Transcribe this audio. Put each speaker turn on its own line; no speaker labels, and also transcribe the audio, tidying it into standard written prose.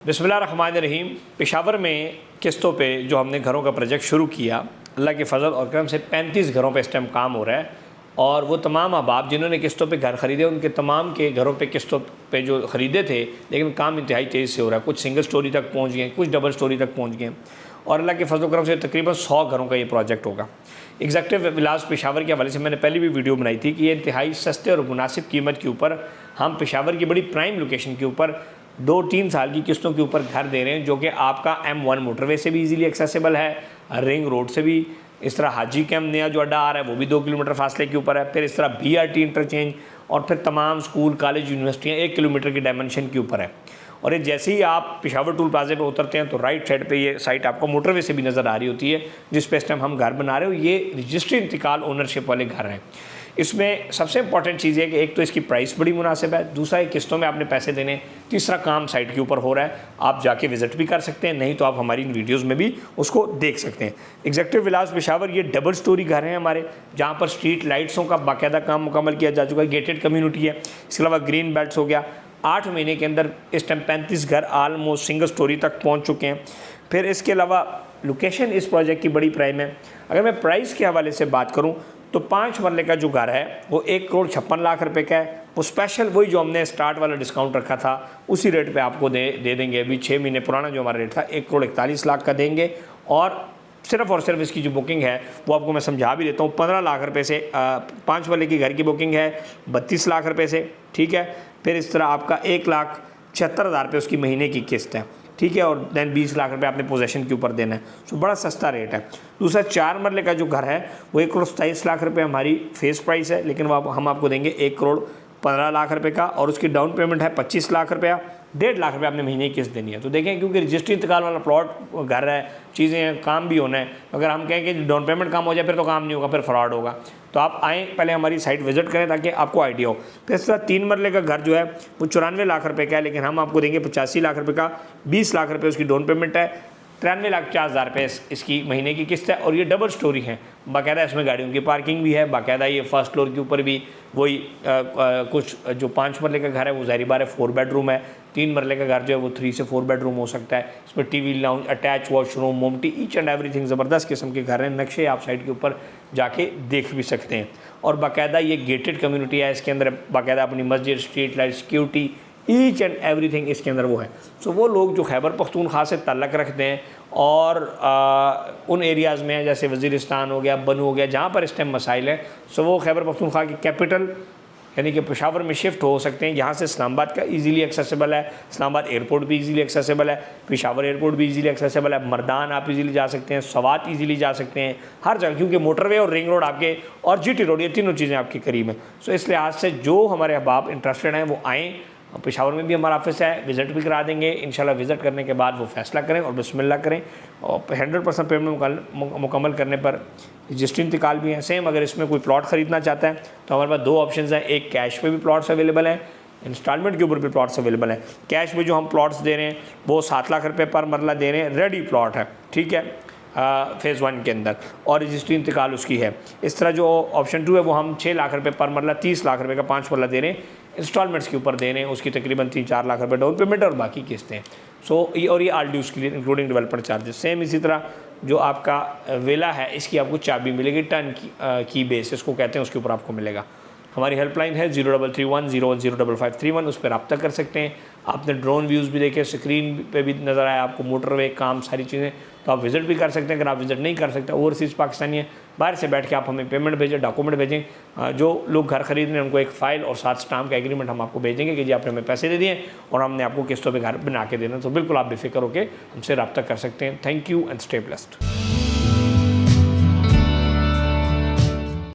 बिस्मिल्लाहिर्रहमानिर्रहीम। पेशावर में किस्तों पे जो हमने घरों का प्रोजेक्ट शुरू किया, अल्लाह के फजल और करम से 35 घरों पे इस टाइम काम हो रहा है। और वो तमाम अहबाब जिन्होंने किस्तों पे घर ख़रीदे, उनके तमाम के घरों पे किस्तों पे जो ख़रीदे थे, लेकिन काम इंतहाई तेज़ से हो रहा है। कुछ सिंगल स्टोरी तक पहुँच गए, कुछ डबल स्टोरी तक पहुँच गए और अल्लाह के फजल करम से तकरीबन 100 घरों का ये प्रोजेक्ट होगा। एग्जेक्टिव विलास पेशावर के हवाले से मैंने पहले भी वीडियो बनाई थी कि ये इंतहाई सस्ते और मुनासिब कीमत के ऊपर हम पेशावर की बड़ी प्राइम लोकेशन के ऊपर 2-3 साल की किस्तों के ऊपर घर दे रहे हैं, जो कि आपका M1 मोटरवे से भी इजीली एक्सेसिबल है, रिंग रोड से भी। इस तरह हाजी कैम्प नया जो अड्डा आ रहा है वो भी 2 किलोमीटर फासले के ऊपर है। फिर इस तरह BRT इंटरचेंज और फिर तमाम स्कूल कॉलेज यूनिवर्सिटियाँ 1 किलोमीटर की डायमेंशन के ऊपर है। और ये जैसे ही आप पेशावर टूल प्लाजे पे उतरते हैं तो राइट साइड पे ये साइट आपको मोटरवे से भी नज़र आ रही होती है, जिस पे इस टाइम हम घर बना रहे हो। ये रजिस्ट्री इंतकाल ओनरशिप वाले घर हैं। इसमें सबसे इंपॉर्टेंट चीज़ है कि एक तो इसकी प्राइस बड़ी मुनासिब है, दूसरा एक किस्तों में आपने पैसे देने, तीसरा काम साइट के ऊपर हो रहा है। आप जाके विज़िट भी कर सकते हैं, नहीं तो आप हमारी इन वीडियोज़ में भी उसको देख सकते हैं। एग्जेक्टिव विलास पेशावर ये डबल स्टोरी घर हैं हमारे, जहाँ पर स्ट्रीट लाइट्सों का बाकायदा काम मुकम्मल किया जा चुका है। गेटेड कम्यूनिटी है, इसके अलावा ग्रीन बेल्ट्स हो गया। 8 महीने के अंदर इस टाइम 35 घर आलमोस्ट सिंगल स्टोरी तक पहुँच चुके हैं। फिर इसके अलावा लोकेशन इस प्रोजेक्ट की बड़ी प्राइम है। अगर मैं प्राइस के हवाले से बात करूँ तो 5 मरले का जो घर है वो 1,56,00,000 रुपए का है। वो स्पेशल वही जो हमने स्टार्ट वाला डिस्काउंट रखा था उसी रेट पे आपको दे देंगे। अभी 6 महीने पुराना जो हमारा रेट था 1,41,00,000 का देंगे। और सिर्फ इसकी जो बुकिंग है वो आपको मैं समझा भी देता हूँ। 15 लाख रुपये से 5 वाले की घर की बुकिंग है 32 लाख रुपये से, ठीक है। फिर इस तरह आपका 1,76,000 रुपये उसकी महीने की किस्त है, ठीक है। और दैन 20 लाख रुपए आपने पोजेशन के ऊपर देना है। तो बड़ा सस्ता रेट है। दूसरा 4 मरले का जो घर है वो 1,27,00,000 रुपये हमारी फेस प्राइस है, लेकिन वो हम आपको देंगे 1,15,00,000 रुपये का। और उसकी डाउन पेमेंट है 25 लाख रुपया। 1.5 लाख रुपये आपने महीने की किस्त देनी है। तो देखें, क्योंकि रजिस्ट्री इंतकाल वाला प्लॉट घर है, चीज़ें हैं, काम भी होना है। अगर हम कहें कि डाउन पेमेंट काम हो जाए फिर तो काम नहीं होगा, फिर फ्रॉड होगा। तो आप आएँ, पहले हमारी साइट विजिट करें ताकि आपको आइडिया हो। फिर इस तरह 3 मरले का घर जो है वो 94 लाख रुपये का है, लेकिन हम आपको देंगे 85 लाख रुपये का। 20 लाख रुपये उसकी डाउन पेमेंट है। 93,50,000 रुपये इसकी महीने की किस्त है। और ये डबल स्टोरी है, बाकायदा इसमें गाड़ियों की पार्किंग भी है, बाकायदा ये फर्स्ट फ्लोर के ऊपर भी वही कुछ जो 5 मरले का घर है वो ज़ाहिर बार है 4 बेडरूम है। 3 मरले का घर जो है वो 3 से 4 बेडरूम हो सकता है। इसमें टीवी लाउंज, अटैच वॉशरूम, मोमटी, ईच एंड एवरीथिंग ज़बरदस्त किस्म के घर हैं। नक्शे आप साइट के ऊपर जाके देख भी सकते हैं। और बाकायदा ये गेटेड कम्यूनिटी है, इसके अंदर बाकायदा अपनी मस्जिद, street light, security, each and everything इसके अंदर वो है। सो वो लोग जो खैबर पख्तूनख्वा से ताल्लुक़ रखते हैं और उन एरियाज़ में जैसे वज़ीरिस्तान हो गया, बनू हो गया, जहाँ पर इस टाइम मसाइल हैं, सो वो खैबर पख्तूनख्वा की कैपिटल यानी कि पेशावर में शिफ्ट हो सकते हैं। यहाँ से इस्लामाबाद का इजीली एक्सेसिबल है, इस्लामाबाद एयरपोर्ट भी इजीली एक्सेसिबल है, पेशावर एयरपोर्ट भी इजीली एक्सेसिबल है, मर्दान आप इजीली जा सकते हैं, सवात इजीली जा सकते हैं, हर जगह, क्योंकि मोटरवे और रिंग रोड आपके और GT रोड, ये तीनों चीज़ें आपके करीब हैं। सो इस लिहाज से जो हमारे अहबाब इंटरेस्टेड हैं वो आएँ। पेशावर में भी हमारा ऑफिस है, विज़िट भी करा देंगे इंशाल्लाह। विज़िट करने के बाद वो फ़ैसला करें और बिस्मिल्लाह करें। और 100% पेमेंट मुकम्मल करने पर रजिस्ट्री इंतकाल भी है। सेम अगर इसमें कोई प्लॉट ख़रीदना चाहता है तो हमारे पास 2 ऑप्शंस हैं। एक कैश पे भी प्लॉट्स अवेलेबल हैं, इंस्टॉलमेंट के ऊपर भी प्लॉट्स अवेलेबल हैं। कैश में जो हम प्लॉट्स दे रहे हैं वो 7 लाख रुपये पर मरला दे रहे हैं, रेडी प्लॉट है, ठीक है, फ़ेज़ 1 के अंदर, और रजिस्ट्री इंतकाल उसकी है। इस तरह जो ऑप्शन 2 है वो हम 6 लाख रुपये पर मरला, 30 लाख रुपये का 5 मरला दे रहे हैं, इंस्टॉलमेंट्स के ऊपर दे रहे हैं। उसकी तकरीबन 3-4 लाख रुपये डाउन पेमेंट और बाकी किस्तें। सो ये और ये ऑल ड्यूज़ के लिए इंक्लूडिंग डेवलपमेंट चार्जेस। सेम इसी तरह जो आपका विला है इसकी आपको चाबी मिलेगी, टर्न की बेस इसको कहते हैं, उसके ऊपर आपको मिलेगा। हमारी हेल्पलाइन है 0331010551, उस पर रब्ता कर सकते हैं। आपने ड्रोन व्यूज़ भी देखे, स्क्रीन पे भी नज़र आया आपको मोटरवे काम सारी चीज़ें, तो आप विज़िट भी कर सकते हैं। अगर आप विज़िट नहीं कर सकते, ओवरसीज़ पाकिस्तानी है, बाहर से बैठ के आप हमें पेमेंट भेजें, डॉक्यूमेंट भेजें। जो लोग घर खरीद रहे हैं उनको एक फ़ाइल और साथ स्टाम्प का एग्रीमेंट हम आपको भेजेंगे कि जी आपने हमें पैसे दे दिए और हमने आपको किस्तों पर घर बना के देना। तो बिल्कुल आप बेफिक्र होकर हमसे रब्ता कर सकते हैं। Thank you and stay blessed.